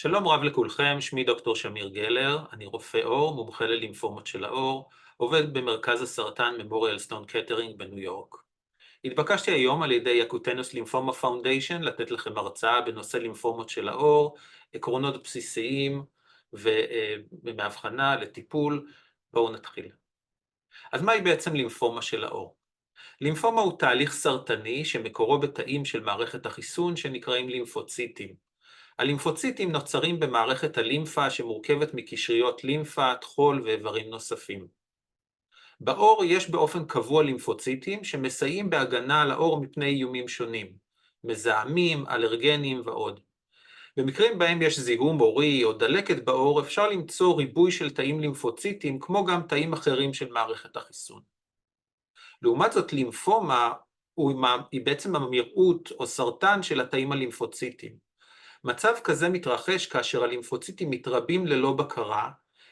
שלום רב לכולכם, שמי דוקטור שמיר גלר, אני רופא עור, מומחה ללימפומות של העור, עובד במרכז הסרטן ממוריאל סלון קטרינג בניו יורק. התבקשתי היום על ידי יקוטנוס לימפומה פאונדיישן לתת לכם הרצאה בנושא לימפומות של העור, עקרונות בסיסיים ומהבחנה לטיפול. בואו נתחיל. אז מהי בעצם לימפומה של העור? לימפומה הוא תהליך סרטני שמקורו בתאים של מערכת החיסון שנקראים לימפוציטים. הלימפוציטים נוצרים במערכת הלימפה שמורכבת מקשריות לימפה, טחול ואיברים נוספים. בעור יש באופן קבוע לימפוציטים שמסייעים בהגנה על העור מפני איומים שונים, מזהמים, אלרגנים ועוד. במקרים בהם יש זיהום עורי או דלקת בעור אפשר למצוא ריבוי של תאים לימפוציטים כמו גם תאים אחרים של מערכת החיסון. לעומת זאת לימפומה היא בעצם המיעוט או סרטן של התאים הלימפוציטיים. מצב כזה מתרחש כאשר הלימפוציטים מתרבים ללא בקרה,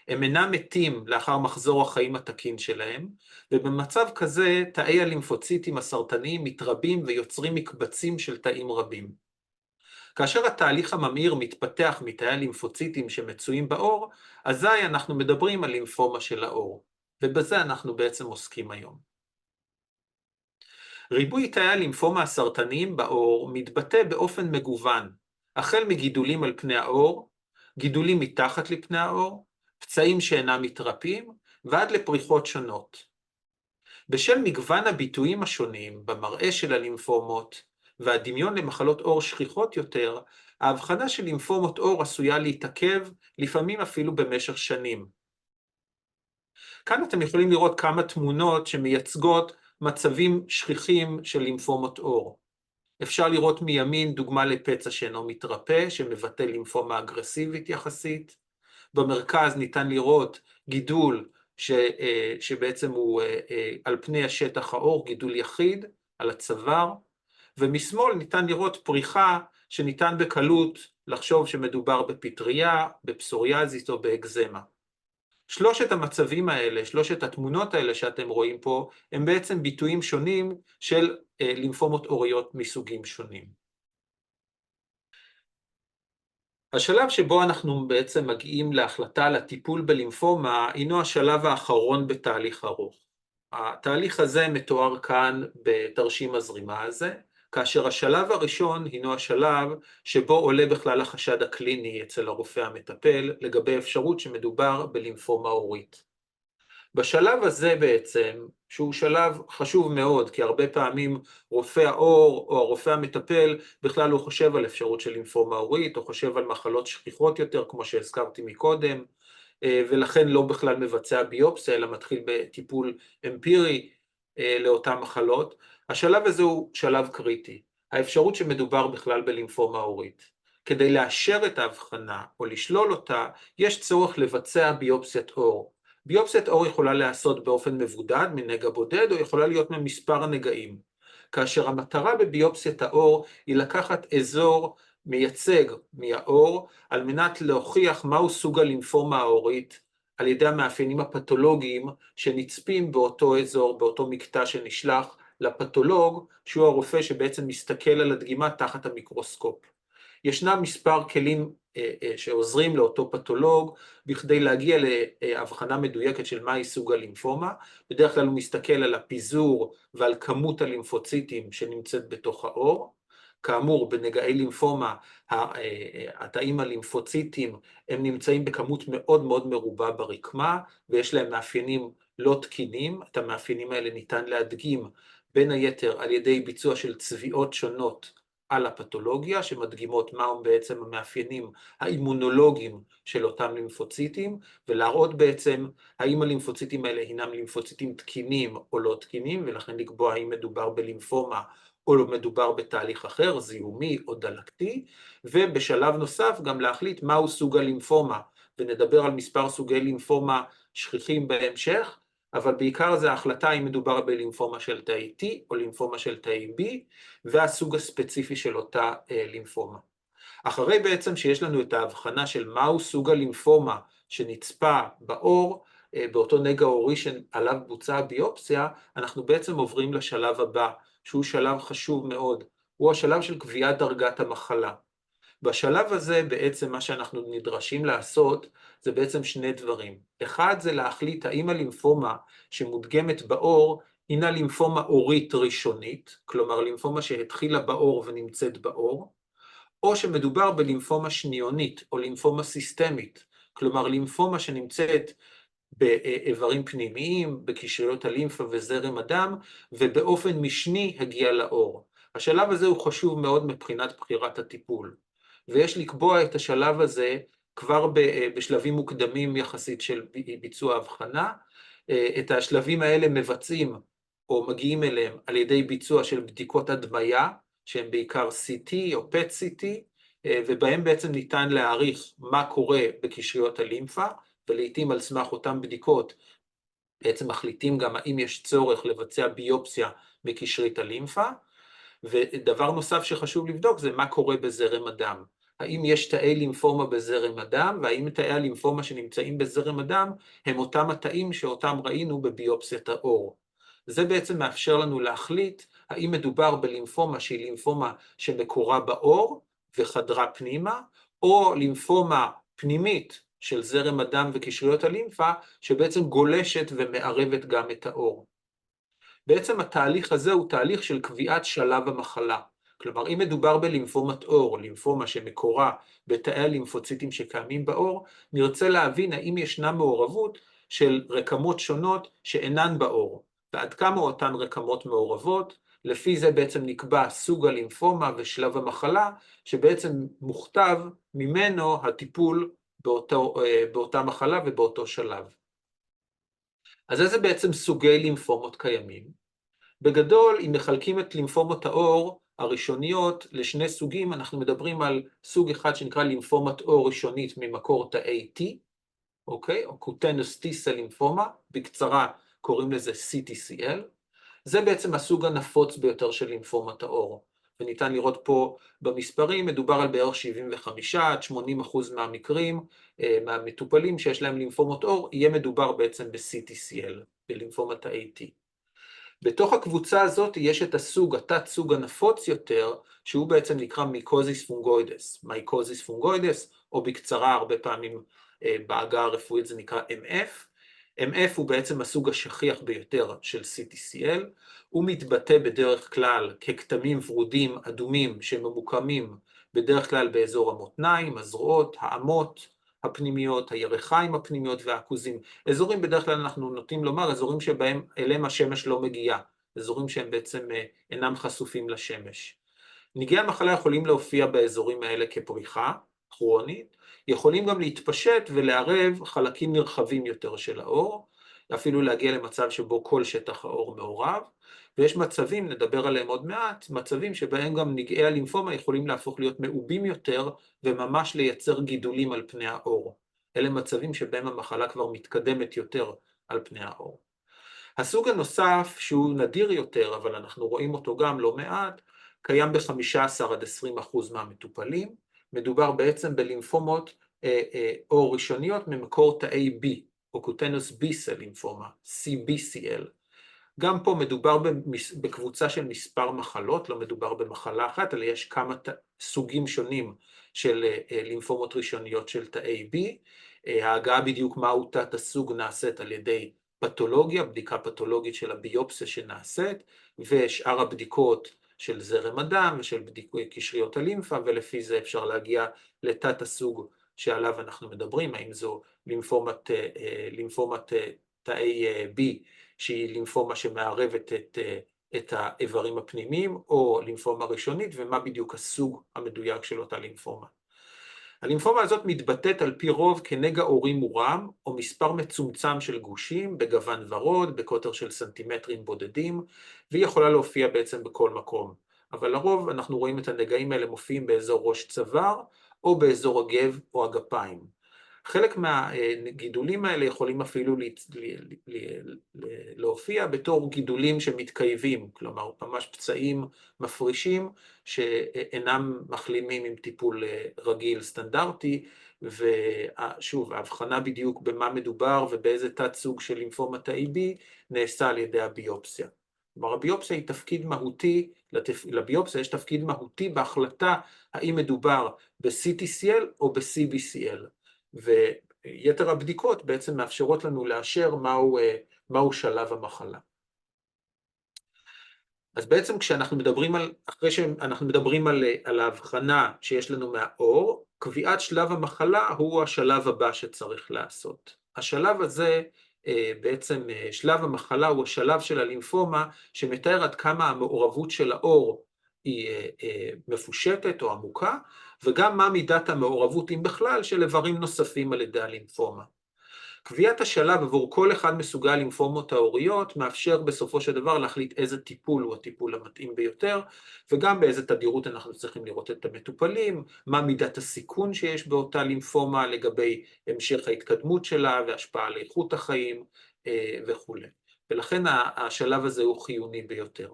הם אינם מתים לאחר מחזור החיים התקין שלהם, ובמצב כזה תאי הלימפוציטים הסרטניים מתרבים ויוצרים מקבצים של תאים רבים. כאשר התהליך הממאיר מתפתח מתאי הלימפוציטים שמצויים בעור, אזי אנחנו מדברים על לימפומה של העור, ובזה אנחנו בעצם עוסקים היום. ריבוי תאי הלימפומה הסרטניים בעור מתבטא באופן מגוון, החל מגידולים על פני העור, גידולים מתחת לפני העור, פצעים שאינם מתרפים, ועד לפריחות שונות. בשל מגוון הביטויים השונים במראה של הלימפומות, והדמיון למחלות עור שכיחות יותר, ההבחנה של לימפומות עור עשויה להתעכב, לפעמים אפילו במשך שנים. כאן אתם יכולים לראות כמה תמונות שמייצגות מצבים שכיחים של לימפומות עור. אפשר לראות מימין דוגמה לפצע שאינו מתרפא, שמבטא לימפומה אגרסיבית יחסית. במרכז ניתן לראות גידול שבעצם הוא על פני השטח העור, גידול יחיד על הצוואר, ומשמאל ניתן לראות פריחה שניתן בקלות לחשוב שמדובר בפטריה, בפסוריאזיס או באקזמה. שלושת המצבים האלה, שלושת התמונות האלה שאתם רואים פה, הם בעצם ביטויים שונים של לימפומות עוריות מסוגים שונים. השלב שבו אנחנו בעצם מגיעים להחלטה על הטיפול בלימפומה, הינו השלב האחרון בתהליך ארוך. התהליך הזה מתואר כאן בתרשים הזרימה הזה, כאשר השלב הראשון הינו השלב שבו עולה בכלל החשד הקליני אצל הרופא המטפל לגבי אפשרות שמדובר בלימפומה עורית. בשלב הזה בעצם, שהוא שלב חשוב מאוד, כי הרבה פעמים רופא העור או הרופא המטפל בכלל לא חושב על אפשרות של לימפומה עורית, או חושב על מחלות שכיחות יותר, כמו שהזכרתי מקודם, ולכן לא בכלל מבצע ביופסיה, אלא מתחיל בטיפול אמפירי לאותן מחלות. השלב הזה הוא שלב קריטי, האפשרות שמדובר בכלל בלימפומה עורית. כדי לאשר את ההבחנה או לשלול אותה, יש צורך לבצע ביופסיית עור. ביופסיית עור יכולה להיעשות באופן מבודד, מנגע בודד, או יכולה להיות ממספר הנגעים. כאשר המטרה בביופסיית העור היא לקחת אזור מייצג מהעור, על מנת להוכיח מהו סוג הלימפומה העורית, על ידי המאפיינים הפתולוגיים שנצפים באותו אזור, באותו מקטע שנשלח לפתולוג, שהוא הרופא שבעצם מסתכל על הדגימה תחת המיקרוסקופ. ישנם מספר כלים שעוזרים לאותו פתולוג בכדי להגיע להבחנה מדויקת של מהי סוג הלימפומה. בדרך כלל הוא מסתכל על הפיזור ועל כמות הלימפוציטים שנמצאת בתוך העור. כאמור, בנגעי לימפומה, התאים הלימפוציטים הם נמצאים בכמות מאוד מאוד מרובה ברקמה, ויש להם מאפיינים לא תקינים. את המאפיינים האלה ניתן להדגים בין היתר על ידי ביצוע של צביעות שונות על הפתולוגיה, שמדגימות מהם בעצם המאפיינים האימונולוגיים של אותם לימפוציטים, ולהראות בעצם האם הלימפוציטים האלה הינם לימפוציטים תקינים או לא תקינים, ולכן לקבוע האם מדובר בלימפומה או לא מדובר בתהליך אחר, זיהומי או דלקתי, ובשלב נוסף גם להחליט מהו סוג הלימפומה, ונדבר על מספר סוגי לימפומה שכיחים בהמשך, אבל בעיקר זה ההחלטה אם מדובר בלימפומה של תאי T או לימפומה של תאי B, והסוג הספציפי של אותה לימפומה. אחרי בעצם שיש לנו את ההבחנה של מהו סוג הלימפומה שנצפה בעור, באותו נגע עורי שעליו בוצעה הביופסיה, אנחנו בעצם עוברים לשלב הבא, שהוא שלב חשוב מאוד, הוא השלב של קביעת דרגת המחלה. בשלב הזה בעצם מה שאנחנו נדרשים לעשות זה בעצם שני דברים. אחד זה להחליט האם הלימפומה שמודגמת בעור הינה לימפומה עורית ראשונית, כלומר לימפומה שהתחילה בעור ונמצאת בעור, או שמדובר בלימפומה שניונית או לימפומה סיסטמית, כלומר לימפומה שנמצאת באיברים פנימיים, בקשריות הלימפה וזרם הדם, ובאופן משני הגיע לעור. השלב הזה הוא חשוב מאוד מבחינת בחירת הטיפול, ויש לקבוע את השלב הזה כבר בשלבים מוקדמים יחסית של ביצוע הבחנה. את השלבים האלה מבצעים או מגיעים אליהם על ידי ביצוע של בדיקות הדמיה, שהן בעיקר CT או PET-CT, ובהם בעצם ניתן להעריך מה קורה בקשריות הלימפה, ולעיתים על סמך אותן בדיקות בעצם מחליטים גם האם יש צורך לבצע ביופסיה בקשרית הלימפה. ודבר נוסף שחשוב לבדוק זה מה קורה בזרם הדם. האם יש תאי לימפומה בזרם הדם, והאם תאי הלימפומה שנמצאים בזרם הדם הם אותם התאים שאותם ראינו בביופסיית העור. זה בעצם מאפשר לנו להחליט האם מדובר בלימפומה שהיא לימפומה שמקורה בעור וחדרה פנימה, או לימפומה פנימית של זרם הדם וקשריות הלימפה, שבעצם גולשת ומערבת גם את העור. בעצם התהליך הזה הוא תהליך של קביעת שלב המחלה. כלומר, אם מדובר בלימפומת עור, לימפומה שמקורה בתאי הלימפוציטים שקיימים בעור, נרצה להבין האם ישנה מעורבות של רקמות שונות שאינן בעור, ועד כמה אותן רקמות מעורבות. לפי זה בעצם נקבע סוג הלימפומה ושלב המחלה, שבעצם מוכתב ממנו הטיפול באותה מחלה ובאותו שלב. אז איזה בעצם סוגי לימפומות קיימים? בגדול, אם מחלקים את לימפומות העור הראשוניות לשני סוגים, אנחנו מדברים על סוג אחד שנקרא לימפומת עור ראשונית ממקור תאי T, אוקיי? או קוטנוס T-סל לימפומה, בקצרה קוראים לזה CTCL. זה בעצם הסוג הנפוץ ביותר של לימפומת העור, וניתן לראות פה במספרים, מדובר על בערך 75-80% מהמקרים, מהמטופלים שיש להם לימפומות עור, יהיה מדובר בעצם ב-CTCL, בלימפומת ה-AT. בתוך הקבוצה הזאת יש את הסוג, התת סוג הנפוץ יותר, שהוא בעצם נקרא מיקוזיס פונגוידס, מייקוזיס פונגוידס, או בקצרה הרבה פעמים בעגה הרפואית זה נקרא MF. MF הוא בעצם הסוג השכיח ביותר של CTCL, הוא מתבטא בדרך כלל ככתמים ורודים אדומים שממוקמים בדרך כלל באזור המותניים, הזרועות, האמות הפנימיות, הירכיים הפנימיות והעכוזים. אזורים בדרך כלל אנחנו נוטים לומר, אזורים שבהם אליהם השמש לא מגיעה, אזורים שהם בעצם אינם חשופים לשמש. נגעי המחלה יכולים להופיע באזורים האלה כפריחה כרונית, יכולים גם להתפשט ולערב חלקים נרחבים יותר של העור, אפילו להגיע למצב שבו כל שטח העור מעורב, ויש מצבים, נדבר עליהם עוד מעט, מצבים שבהם גם נגעי הלימפומה יכולים להפוך להיות מעובים יותר, וממש לייצר גידולים על פני העור. אלה מצבים שבהם המחלה כבר מתקדמת יותר על פני העור. הסוג הנוסף, שהוא נדיר יותר, אבל אנחנו רואים אותו גם לא מעט, קיים ב-15-20% מהמטופלים, מדובר בעצם בלימפומות עור ראשוניות ממקור תאי B, או קוטנוס B-סל לימפומה, CBCL. גם פה מדובר בקבוצה של מספר מחלות, לא מדובר במחלה אחת, אלא יש כמה סוגים שונים של לימפומות ראשוניות של תאי B. ההגעה בדיוק מהו תת הסוג נעשית על ידי פתולוגיה, בדיקה פתולוגית של הביופסיה שנעשית, ושאר הבדיקות של זרם הדם ושל בדיקות קשריות הלימפה, ולפי זה אפשר להגיע לתת הסוג שעליו אנחנו מדברים, האם זו לימפומת תאי B, שהיא לימפומה שמערבת את האיברים הפנימיים, או לימפומה ראשונית, ומה בדיוק הסוג המדויק של אותה לימפומה. הלימפומה הזאת מתבטאת על פי רוב כנגע עורי מורם, או מספר מצומצם של גושים, בגוון ורוד, בקוטר של סנטימטרים בודדים, והיא יכולה להופיע בעצם בכל מקום. אבל לרוב אנחנו רואים את הנגעים האלה מופיעים באזור ראש צוואר, או באזור הגב או הגפיים. חלק מהגידולים האלה יכולים אפילו להופיע בתור גידולים שמתקייבים, כלומר ממש פצעים מפרישים שאינם מחלימים עם טיפול רגיל סטנדרטי, ושוב, ההבחנה בדיוק במה מדובר ובאיזה תת סוג של לימפומת תאי B נעשה על ידי הביופסיה. כלומר, הביופסיה היא תפקיד מהותי, לביופסיה יש תפקיד מהותי בהחלטה האם מדובר ב-CTCL או ב-CBCL, ויתר הבדיקות בעצם מאפשרות לנו לאשר מהו שלב המחלה. אז בעצם כשאנחנו מדברים אחרי שאנחנו מדברים על ההבחנה שיש לנו מהאור, קביעת שלב המחלה הוא השלב הבא שצריך לעשות. השלב הזה, בעצם שלב המחלה הוא השלב של הלימפומה, שמתאר עד כמה המעורבות של האור היא מפושטת או עמוקה, וגם מה מידת המעורבות, אם בכלל, של איברים נוספים על ידי הלימפומה. קביעת השלב עבור כל אחד מסוגי הלימפומות העוריות מאפשר בסופו של דבר להחליט איזה טיפול הוא הטיפול המתאים ביותר, וגם באיזה תדירות אנחנו צריכים לראות את המטופלים, מה מידת הסיכון שיש באותה לימפומה לגבי המשך ההתקדמות שלה והשפעה על איכות החיים וכו'. ולכן השלב הזה הוא חיוני ביותר.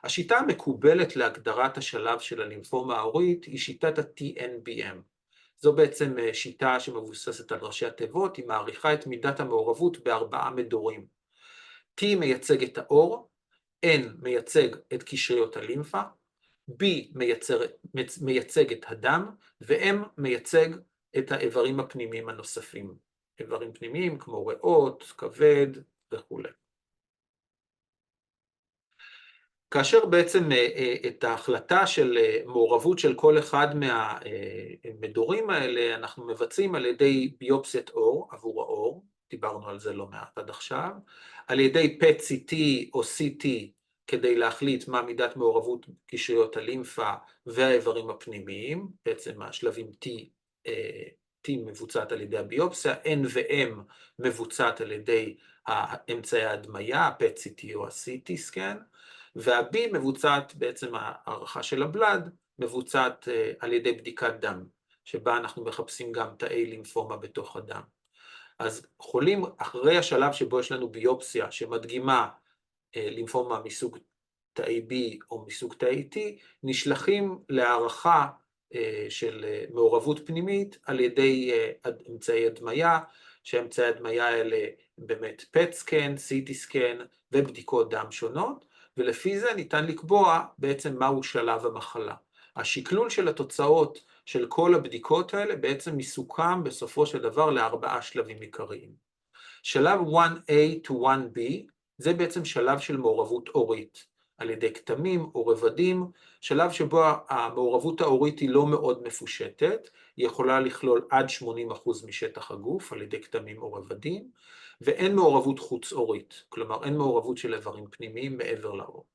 השיטה המקובלת להגדרת השלב של הלימפומה העורית היא שיטת ה-TNBM. זו בעצם שיטה שמבוססת על ראשי התיבות, היא מעריכה את מידת המעורבות בארבעה מדורים. T מייצג את האור, N מייצג את קשריות הלימפה, B מייצג את הדם, ו-M מייצג את האיברים הפנימיים הנוספים. איברים פנימיים כמו ריאות, כבד וכו'. כאשר בעצם את ההחלטה של מעורבות של כל אחד מהמדורים האלה אנחנו מבצעים על ידי ביופסיית אור עבור האור, דיברנו על זה לא מעט עד עכשיו, על ידי PET-CT או CT כדי להחליט מה מידת מעורבות קשריות הלימפה והאיברים הפנימיים, בעצם השלבים T מבוצעת על ידי הביופסיה, N ו-M מבוצעת על ידי אמצעי ההדמיה, ה-PET-CT או ה-CT סקן, וה-B מבוצעת, בעצם הערכה של הבלד, מבוצעת על ידי בדיקת דם, שבה אנחנו מחפשים גם תאי לימפומה בתוך הדם. אז חולים אחרי השלב שבו יש לנו ביופסיה שמדגימה לימפומה מסוג תאי B או מסוג תאי T, נשלחים להערכה של מעורבות פנימית על ידי אמצעי הדמיה, שאמצעי הדמיה האלה באמת PET סקן, CT סקן ובדיקות דם שונות, ולפי זה ניתן לקבוע בעצם מהו שלב המחלה. השקלול של התוצאות של כל הבדיקות האלה בעצם מסוכם בסופו של דבר לארבעה שלבים עיקריים. שלב 1A to 1B זה בעצם שלב של מעורבות אורית, על ידי כתמים או רבדים, שלב שבו המעורבות האורית היא לא מאוד מפושטת, היא יכולה לכלול עד 80% משטח הגוף על ידי כתמים או רבדים, ואין מעורבות חוץ אורית, כלומר אין מעורבות של איברים פנימיים מעבר לאור.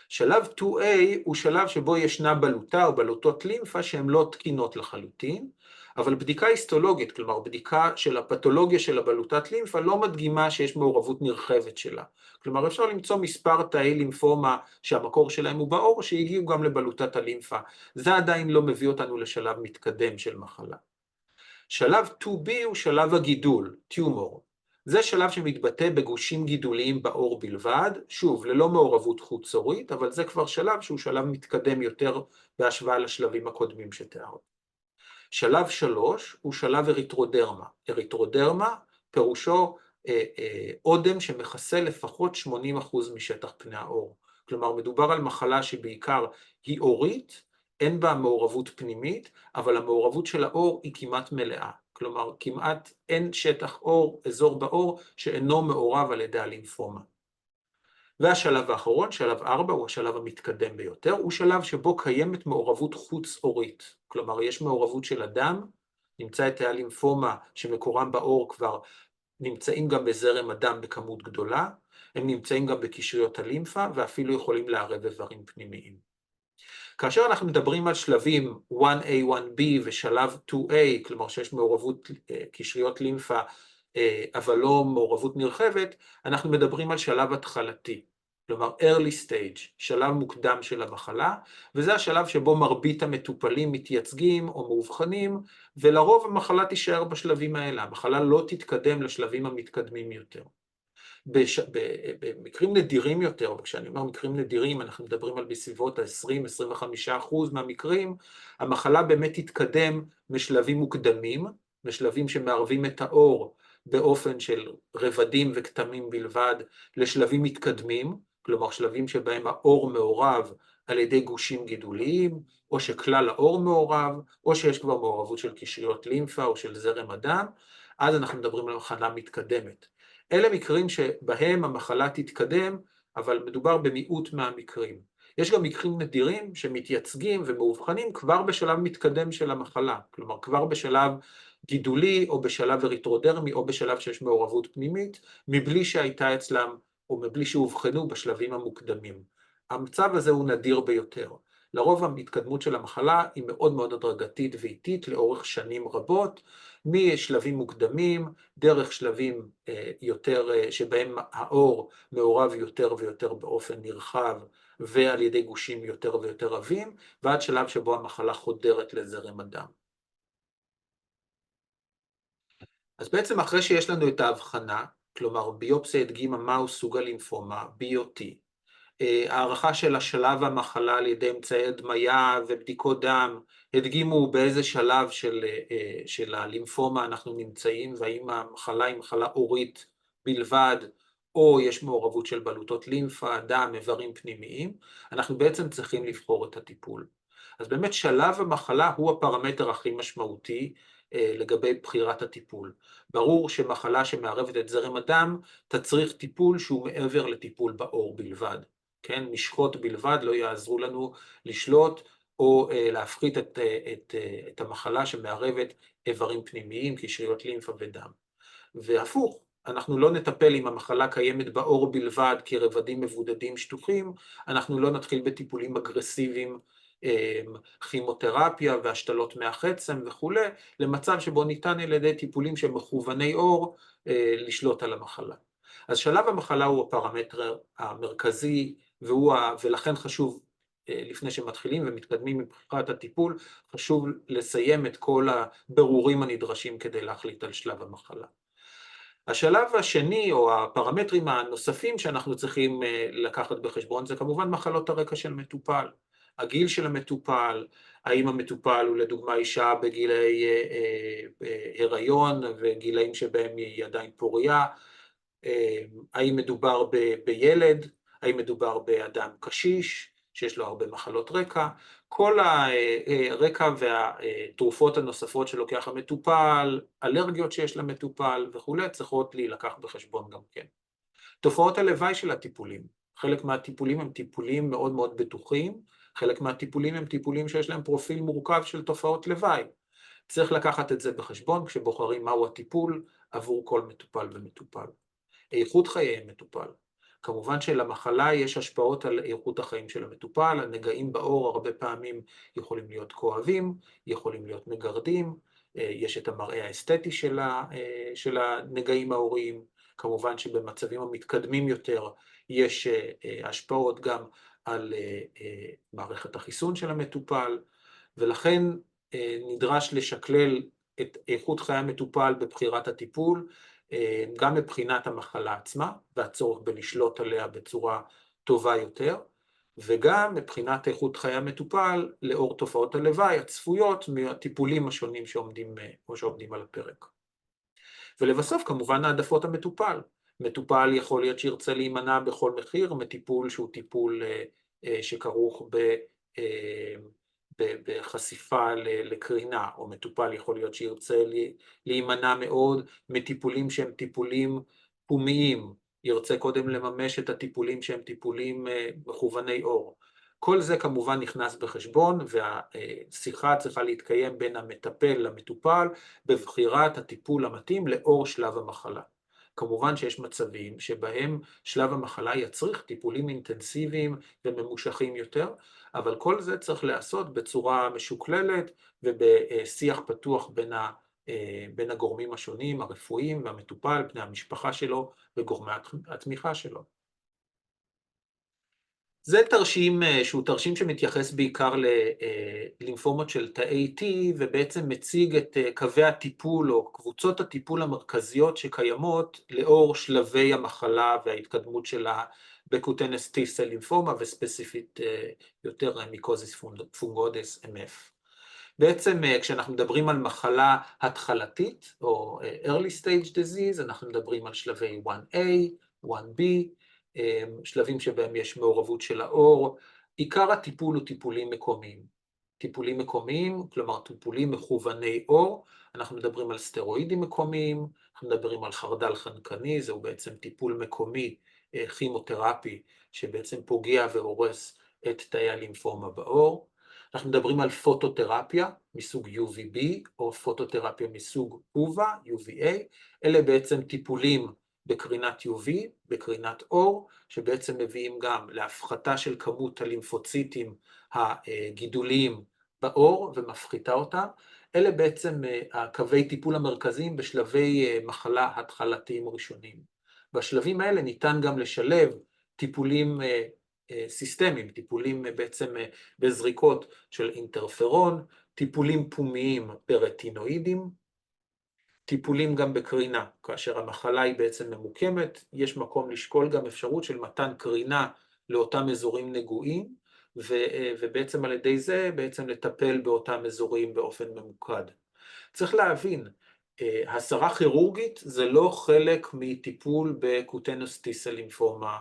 שלב 2A הוא שלב שבו ישנה בלוטה או בלוטות לימפה שהן לא תקינות לחלוטין, אבל בדיקה היסטולוגית, כלומר בדיקה של הפתולוגיה של הבלוטת לימפה, לא מדגימה שיש מעורבות נרחבת שלה. כלומר אפשר למצוא מספר תאי לימפומה שהמקור שלהם הוא בעור, שהגיעו גם לבלוטת הלימפה. זה עדיין לא מביא אותנו לשלב מתקדם של מחלה. שלב 2B הוא שלב הגידול, טיומור. זה שלב שמתבטא בגושים גידוליים בעור בלבד, שוב, ללא מעורבות חוץ-עורית, אבל זה כבר שלב שהוא שלב מתקדם יותר בהשוואה לשלבים הקודמים שתיארנו. שלב 3 הוא שלב אריתרודרמה. אריתרודרמה פירושו אודם שמכסה לפחות 80% משטח פני העור. כלומר, מדובר על מחלה שבעיקר היא עורית, אין בה מעורבות פנימית, אבל המעורבות של העור היא כמעט מלאה. כלומר, כמעט אין שטח עור, אזור בעור, שאינו מעורב על ידי הלימפומה. והשלב האחרון, שלב 4, הוא השלב המתקדם ביותר, הוא שלב שבו קיימת מעורבות חוץ-עורית. כלומר, יש מעורבות של הדם, נמצא את תאי הלימפומה שמקורם בעור כבר נמצאים גם בזרם הדם בכמות גדולה, הם נמצאים גם בקשריות הלימפה, ואפילו יכולים לערב איברים פנימיים. כאשר אנחנו מדברים על שלבים 1A, 1B ושלב 2A, כלומר שיש מעורבות קשריות לימפה, אבל לא מעורבות נרחבת, אנחנו מדברים על שלב התחלתי, כלומר early stage, שלב מוקדם של המחלה, וזה השלב שבו מרבית המטופלים מתייצגים או מאובחנים, ולרוב המחלה תישאר בשלבים האלה, המחלה לא תתקדם לשלבים המתקדמים יותר. במקרים נדירים יותר, וכשאני אומר מקרים נדירים, אנחנו מדברים על בסביבות ה-20-25% מהמקרים, המחלה באמת תתקדם משלבים מוקדמים, משלבים שמערבים את האור באופן של רבדים וכתמים בלבד, לשלבים מתקדמים, כלומר שלבים שבהם העור מעורב על ידי גושים גידוליים, או שכלל העור מעורב, או שיש כבר מעורבות של קשריות לימפה או של זרם הדם, אז אנחנו מדברים על מחלה מתקדמת. אלה מקרים שבהם המחלה תתקדם, אבל מדובר במיעוט מהמקרים. יש גם מקרים נדירים שמתייצגים ומאובחנים כבר בשלב מתקדם של המחלה, כלומר כבר בשלב גידולי או בשלב אריתרודרמי או בשלב שיש מעורבות פנימית, מבלי שהייתה אצלם או מבלי שהובחנו בשלבים המוקדמים. המצב הזה הוא נדיר ביותר. לרוב ההתקדמות של המחלה היא מאוד מאוד הדרגתית ואיטית לאורך שנים רבות, משלבים מוקדמים, דרך שלבים יותר שבהם העור מעורב יותר ויותר באופן נרחב ועל ידי גושים יותר ויותר רבים, ועד שלב שבו המחלה חודרת לזרם הדם. אז בעצם אחרי שיש לנו את ההבחנה, כלומר ביופסיה הדגימה מהו סוג הלימפומה, BOT, הערכה של השלב המחלה על ידי אמצעי הדמיה ובדיקות דם, הדגימו באיזה שלב של הלימפומה אנחנו נמצאים, והאם המחלה היא מחלה עורית בלבד, או יש מעורבות של בלוטות לימפה, דם, איברים פנימיים, אנחנו בעצם צריכים לבחור את הטיפול. אז באמת שלב המחלה הוא הפרמטר הכי משמעותי לגבי בחירת הטיפול. ברור שמחלה שמערבת את זרם הדם תצריך טיפול שהוא מעבר לטיפול בעור בלבד. כן, משחות בלבד לא יעזרו לנו לשלוט או להפחית את המחלה שמערבת איברים פנימיים, קשריות לימפה ודם. והפוך, אנחנו לא נטפל אם המחלה קיימת בעור בלבד כרבדים מבודדים שטוחים, אנחנו לא נתחיל בטיפולים אגרסיביים, כימותרפיה והשתלות מח עצם וכו', למצב שבו ניתן על ידי טיפולים שמכווני עור לשלוט על המחלה. אז שלב המחלה הוא הפרמטר המרכזי, ולכן חשוב, לפני שמתחילים ומתקדמים מבחינת הטיפול, חשוב לסיים את כל הבירורים הנדרשים כדי להחליט על שלב המחלה. השלב השני, או הפרמטרים הנוספים שאנחנו צריכים לקחת בחשבון, זה כמובן מחלות הרקע של מטופל. הגיל של המטופל, האם המטופל הוא לדוגמה אישה בגילי הריון וגילאים שבהם היא עדיין פוריה, האם מדובר בילד, האם מדובר באדם קשיש שיש לו הרבה מחלות רקע, כל הרקע והתרופות הנוספות שלוקח המטופל, אלרגיות שיש למטופל וכו', צריכות להילקח בחשבון גם כן. תופעות הלוואי של הטיפולים, חלק מהטיפולים הם טיפולים מאוד מאוד בטוחים, חלק מהטיפולים הם טיפולים שיש להם פרופיל מורכב של תופעות לוואי. צריך לקחת את זה בחשבון כשבוחרים מהו הטיפול עבור כל מטופל ומטופל. איכות חיי מטופל. כמובן שלמחלה יש השפעות על איכות החיים של המטופל, הנגעים בעור הרבה פעמים יכולים להיות כואבים, יכולים להיות מגרדים, יש את המראה האסתטי של הנגעים העוריים, כמובן שבמצבים המתקדמים יותר יש השפעות גם על מערכת החיסון של המטופל, ולכן נדרש לשקלל את איכות חיי המטופל בבחירת הטיפול, גם מבחינת המחלה עצמה והצורך בלשלוט עליה בצורה טובה יותר, וגם מבחינת איכות חיי המטופל לאור תופעות הלוואי הצפויות מהטיפולים השונים שעומדים על הפרק. ולבסוף כמובן העדפות המטופל. מטופל יכול להיות שירצה להימנע בכל מחיר מטיפול שהוא טיפול שכרוך בחשיפה לקרינה, או מטופל יכול להיות שירצה להימנע מאוד מטיפולים שהם טיפולים פומיים, ירצה קודם לממש את הטיפולים שהם טיפולים מכווני אור. כל זה כמובן נכנס בחשבון, והשיחה צריכה להתקיים בין המטפל למטופל בבחירת הטיפול המתאים לאור שלב המחלה. כמובן שיש מצבים שבהם שלב המחלה יצריך טיפולים אינטנסיביים וממושכים יותר, אבל כל זה צריך להיעשות בצורה משוקללת ובשיח פתוח בין הגורמים השונים, הרפואיים והמטופל, בני המשפחה שלו וגורמי התמיכה שלו. זה תרשים שהוא תרשים שמתייחס בעיקר ללימפומות של תאי T, ובעצם מציג את קווי הטיפול או קבוצות הטיפול המרכזיות שקיימות לאור שלבי המחלה וההתקדמות שלה בקוטנס T-סל לימפומה, וספציפית יותר מיקוזיס פונגודס MF. בעצם כשאנחנו מדברים על מחלה התחלתית או early stage disease, אנחנו מדברים על שלבי 1A, 1B, שלבים שבהם יש מעורבות של האור. עיקר הטיפול הוא טיפולים מקומיים. טיפולים מקומיים, כלומר טיפולים מכווני אור, אנחנו מדברים על סטרואידים מקומיים, אנחנו מדברים על חרדל חנקני, זהו בעצם טיפול מקומי כימותרפי שבעצם פוגע והורס את תאי הלימפומה בעור. אנחנו מדברים על פוטותרפיה מסוג UVB או פוטותרפיה מסוג UVA, UVA, אלה בעצם טיפולים בקרינת UV, בקרינת אור, שבעצם מביאים גם להפחתה של כמות הלימפוציטים הגידוליים בעור ומפחיתה אותם. אלה בעצם הקווי טיפול המרכזיים בשלבי מחלה התחלתיים ראשונים. בשלבים האלה ניתן גם לשלב טיפולים סיסטמיים, טיפולים בעצם בזריקות של אינטרפרון, טיפולים פומיים ברטינואידים, טיפולים גם בקרינה, כאשר המחלה היא בעצם ממוקמת, יש מקום לשקול גם אפשרות של מתן קרינה לאותם אזורים נגועים, ובעצם על ידי זה בעצם לטפל באותם אזורים באופן ממוקד. צריך להבין, הסרה כירורגית זה לא חלק מטיפול בקוטנוס טיסל לימפומה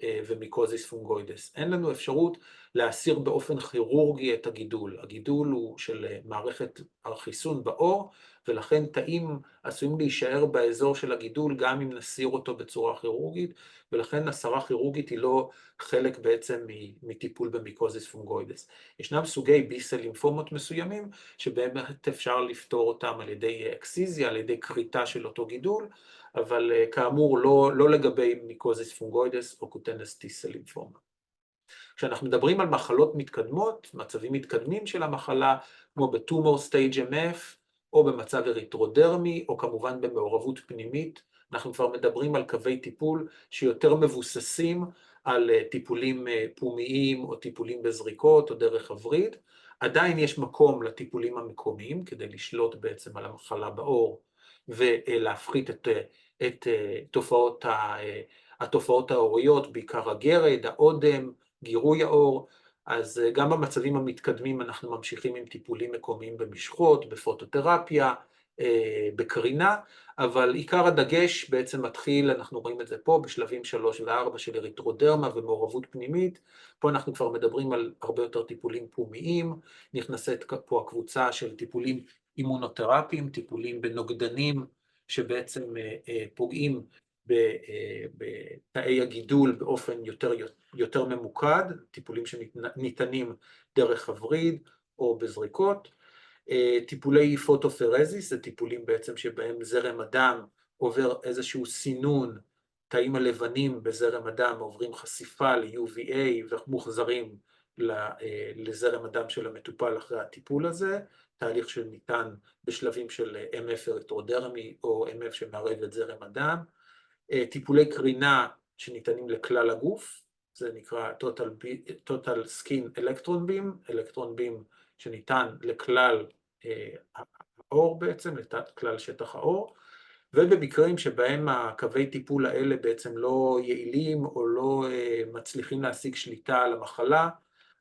ומיקוזיס פונגוידס. אין לנו אפשרות להסיר באופן כירורגי את הגידול. הגידול הוא של מערכת החיסון בעור, ולכן תאים עשויים להישאר באזור של הגידול גם אם נסיר אותו בצורה כירורגית, ולכן הסרה כירורגית היא לא חלק בעצם מטיפול במיקוזיס פונגוידס. ישנם סוגי B-סל לימפומות מסוימים שבאמת אפשר לפתור אותם על ידי אקסיזיה, על ידי כריתה של אותו גידול, אבל כאמור לא לגבי מיקוזיס פונגוידס או קוטנוס טיסל לימפומה. כשאנחנו מדברים על מחלות מתקדמות, מצבים מתקדמים של המחלה, כמו בטומור סטייג' MF, או במצב אריתרודרמי, או כמובן במעורבות פנימית, אנחנו כבר מדברים על קווי טיפול שיותר מבוססים על טיפולים פומיים או טיפולים בזריקות או דרך הווריד. עדיין יש מקום לטיפולים המקומיים כדי לשלוט בעצם על המחלה בעור ולהפחית את התופעות העוריות, בעיקר הגרד, האודם, גירוי העור. אז גם במצבים המתקדמים אנחנו ממשיכים עם טיפולים מקומיים במשחות, בפוטותרפיה, בקרינה, אבל עיקר הדגש בעצם מתחיל, אנחנו רואים את זה פה, בשלבים 3 ו-4 של אריתרודרמה ומעורבות פנימית. פה אנחנו כבר מדברים על הרבה יותר טיפולים פומיים, נכנסת פה הקבוצה של טיפולים אימונותרפיים, טיפולים בנוגדנים שבעצם פוגעים בתאי הגידול באופן יותר ממוקד, טיפולים שניתנים דרך הווריד או בזריקות. טיפולי פוטופרזיס, זה טיפולים בעצם שבהם זרם הדם עובר איזשהו סינון, תאים הלבנים בזרם הדם עוברים חשיפה ל-UVA ומוחזרים לזרם הדם של המטופל אחרי הטיפול הזה, תהליך שניתן בשלבים של MF אריתרודרמי או MF שמערב את זרם הדם. טיפולי קרינה שניתנים לכלל הגוף, זה נקרא Total Skin Electron Beam, אלקטרון בים שניתן לכלל העור בעצם, לכלל שטח העור, ובמקרים שבהם הקווי טיפול האלה בעצם לא יעילים או לא מצליחים להשיג שליטה על המחלה,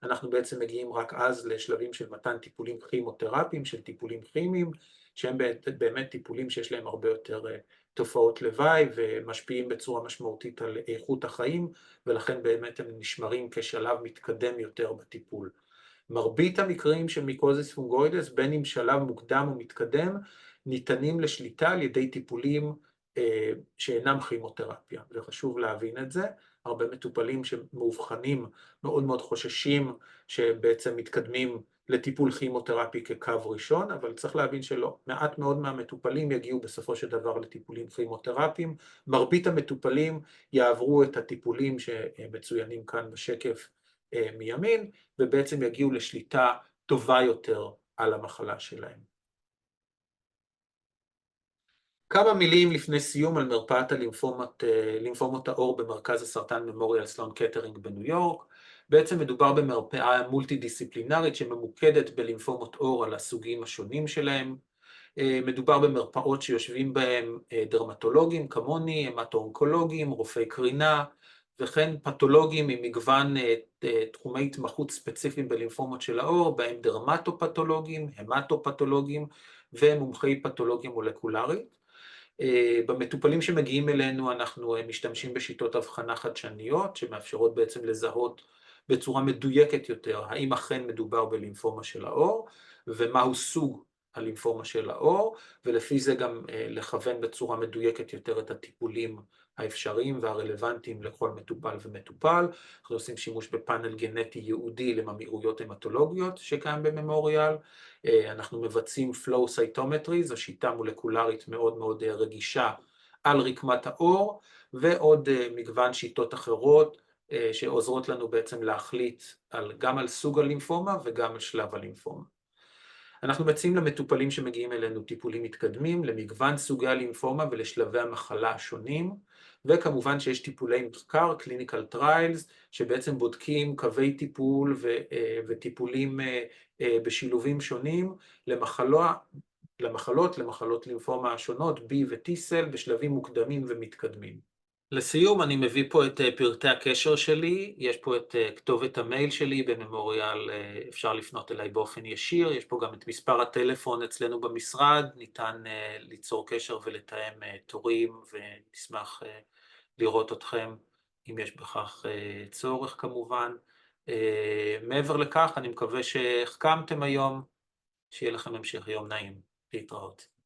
אנחנו בעצם מגיעים רק אז לשלבים של מתן טיפולים כימותרפיים, של טיפולים כימיים, שהם באמת טיפולים שיש להם הרבה יותר תופעות לוואי ומשפיעים בצורה משמעותית על איכות החיים, ולכן באמת הם נשמרים כשלב מתקדם יותר בטיפול. מרבית המקרים של מיקוזיס פונגוידס, בין אם שלב מוקדם או מתקדם, ניתנים לשליטה על ידי טיפולים שאינם כימותרפיה, וחשוב להבין את זה. הרבה מטופלים שמאובחנים מאוד מאוד חוששים שבעצם מתקדמים לטיפול כימותרפי כקו ראשון, אבל צריך להבין שלא, מעט מאוד מהמטופלים יגיעו בסופו של דבר לטיפולים כימותרפיים. מרבית המטופלים יעברו את הטיפולים שמצוינים כאן בשקף מימין, ובעצם יגיעו לשליטה טובה יותר על המחלה שלהם. כמה מילים לפני סיום על מרפאת לימפומות העור במרכז הסרטן ממוריאל סלון קטרינג בניו יורק. בעצם מדובר במרפאה מולטי דיסציפלינרית שממוקדת בלימפומות עור על הסוגים השונים שלהם. מדובר במרפאות שיושבים בהם דרמטולוגים כמוני, המטו-אונקולוגים, רופאי קרינה, וכן פתולוגים ממגוון תחומי התמחות ספציפיים בלימפומות של העור, בהם דרמטופתולוגים, המטופתולוגים ומומחי פתולוגיה מולקולרית. במטופלים שמגיעים אלינו אנחנו משתמשים בשיטות הבחנה חדשניות, שמאפשרות בעצם לזהות בצורה מדויקת יותר, האם אכן מדובר בלימפומה של העור, ומהו סוג הלימפומה של העור, ולפי זה גם לכוון בצורה מדויקת יותר את הטיפולים האפשריים והרלוונטיים לכל מטופל ומטופל. אנחנו עושים שימוש בפאנל גנטי ייעודי לממאירויות המטולוגיות שקיים בממוריאל. אנחנו מבצעים flow cytometry, זו שיטה מולקולרית מאוד מאוד רגישה על רקמת העור, ועוד מגוון שיטות אחרות שעוזרות לנו בעצם להחליט גם על סוג הלימפומה וגם על שלב הלימפומה. אנחנו מציעים למטופלים שמגיעים אלינו טיפולים מתקדמים, למגוון סוגי הלימפומה ולשלבי המחלה השונים, וכמובן שיש טיפולי מחקר, clinical trials, שבעצם בודקים קווי טיפול וטיפולים בשילובים שונים למחלות לימפומה השונות, B ו-T-סל, בשלבים מוקדמים ומתקדמים. לסיום, אני מביא פה את פרטי הקשר שלי, יש פה את כתובת המייל שלי בממוריאל, אפשר לפנות אליי באופן ישיר, יש פה גם את מספר הטלפון אצלנו במשרד, ניתן ליצור קשר ולתאם תורים, ונשמח לראות אתכם אם יש בכך צורך כמובן. מעבר לכך, אני מקווה שהחכמתם היום, שיהיה לכם המשך יום נעים, להתראות.